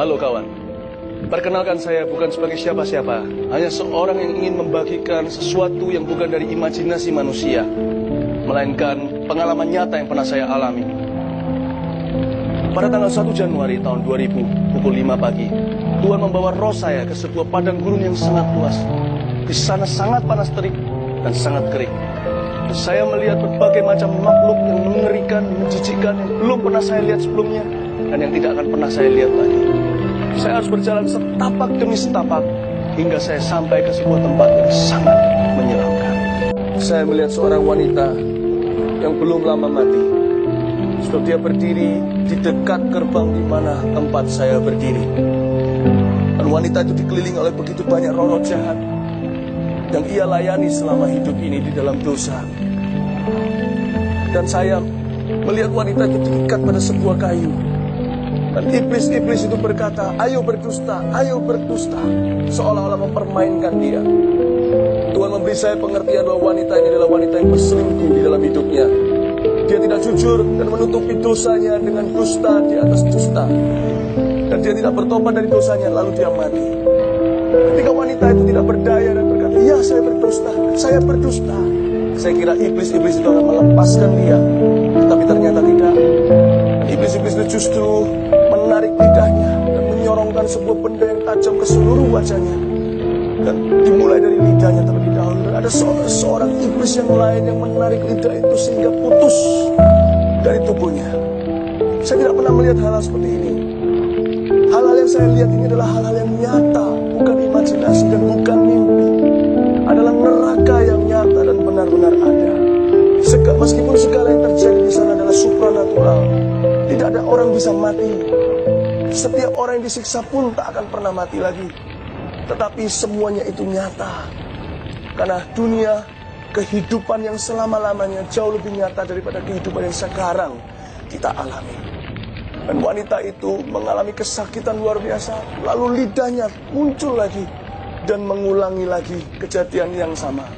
Halo kawan, perkenalkan saya bukan sebagai siapa-siapa, hanya seorang yang ingin membagikan sesuatu yang bukan dari imajinasi manusia, melainkan pengalaman nyata yang pernah saya alami. Pada tanggal 1 Januari tahun 2000, pukul 5 pagi, Tuhan membawa roh saya ke sebuah padang gurun yang sangat luas. Di sana sangat panas terik dan sangat kering. Dan saya melihat berbagai macam makhluk yang mengerikan, menjijikkan, yang belum pernah saya lihat sebelumnya, dan yang tidak akan pernah saya lihat lagi. Saya harus berjalan setapak demi setapak, hingga saya sampai ke sebuah tempat yang sangat menyeramkan. Saya melihat seorang wanita yang belum lama mati. Sebab dia berdiri di dekat gerbang di mana tempat saya berdiri. Dan wanita itu dikelilingi oleh begitu banyak roh-roh jahat yang ia layani selama hidup ini di dalam dosa. Dan saya melihat wanita itu diikat pada sebuah kayu. Dan iblis-iblis itu berkata, ayo berdusta, seolah-olah mempermainkan dia. Tuhan memberi saya pengertian bahwa wanita ini adalah wanita yang berselingkuh di dalam hidupnya. Dia tidak jujur dan menutupi dosanya dengan dusta di atas dusta. Dan dia tidak bertobat dari dosanya, lalu dia mati. Ketika wanita itu tidak berdaya dan berkata, ya saya berdusta. Saya kira iblis-iblis itu akan melepaskan dia. Tapi ternyata tidak. Iblis-iblis itu justru menarik lidahnya dan menyorongkan sebuah benda yang tajam ke seluruh wajahnya. Dan dimulai dari lidahnya terlebih dahulu. Dan ada seorang iblis yang lain yang menarik lidah itu sehingga putus dari tubuhnya. Saya tidak pernah melihat hal-hal seperti ini. Hal-hal yang saya lihat ini adalah hal-hal yang nyata, bukan imajinasi dan bukan mimpi. Adalah neraka yang nyata dan benar-benar ada. Meskipun segala yang terjadi di sana adalah supranatural, tidak ada orang bisa mati. Setiap orang yang disiksa pun tak akan pernah mati lagi. Tetapi semuanya itu nyata. Karena dunia, kehidupan yang selama-lamanya jauh lebih nyata daripada kehidupan yang sekarang kita alami. Dan wanita itu mengalami kesakitan luar biasa. Lalu lidahnya muncul lagi dan mengulangi lagi kejadian yang sama.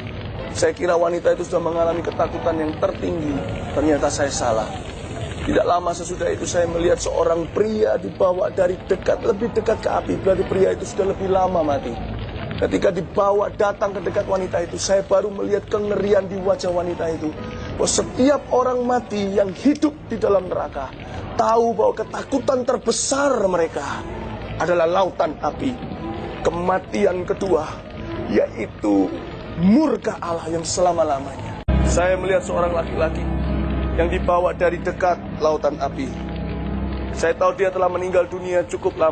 Saya kira wanita itu sudah mengalami ketakutan yang tertinggi. Ternyata saya salah. Tidak lama sesudah itu saya melihat seorang pria dibawa dari dekat, lebih dekat ke api. Berarti pria itu sudah lebih lama mati. Ketika dibawa datang ke dekat wanita itu, saya baru melihat kengerian di wajah wanita itu. Bahwa setiap orang mati yang hidup di dalam neraka tahu bahwa ketakutan terbesar mereka adalah lautan api. Kematian kedua yaitu murka Allah yang selama-lamanya. Saya melihat seorang laki-laki yang dibawa dari dekat lautan api. Saya tahu dia telah meninggal dunia cukup lama.